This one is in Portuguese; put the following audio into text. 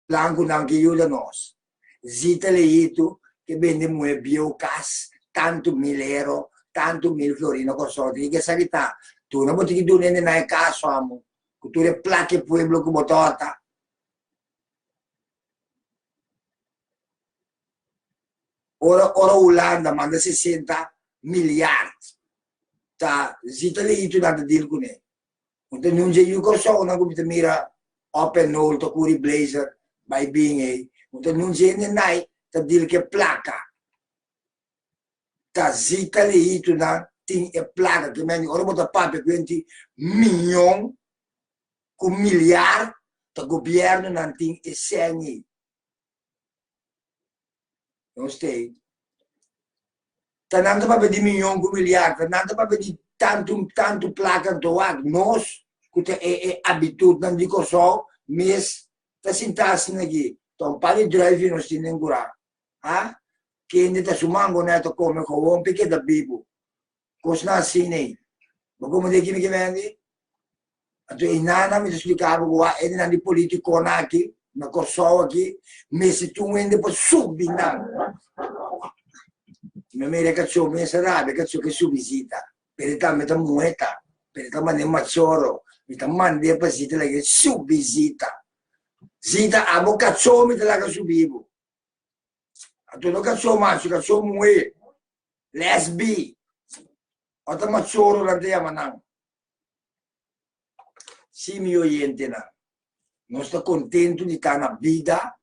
Blanco não que ajuda nós. Zita leito que vende muito biocas, tanto milero, tanto mil florino com sorte. Que sabe tá? Tu não pode que tu nem na casa, amo. Tu é plaque pueblo que botota. Ora Holanda manda 60 miliardi. Ta zita leito nada deal com ele. Então não sei o que só não como mira open nol to curi blazer by being aí. Então não sei nem nai ta deal que placa. Ta zita leito na tem é placa que meni ora bota papo 20 milhão com milhar ta governo não tem essenha. Não sei. Ta nada para pedir milhão com milhar, ta nada para pedir tanto placa toado. Nós que é habitude não digo só, mas tá sentasse aqui. Então para drive nós temos que ah? Que ainda está sumando neto come com o porque da bibo. Costa assim nem. Mas como de que vende? Então e nada me explicava que ele não é político aqui, na Kosovo aqui, mas se tu ainda depois subir não. Me cacciò me sarà cacciò che su visita per età metà mueta per età mane mazzoro metà mandi a pasita che su visita zita amo cacciò mi te la che subivo a tu lo cacciò macio cacciò mue lesbi o ta mazzoro la te amanan sì mio oyente na non sto contento di tana vita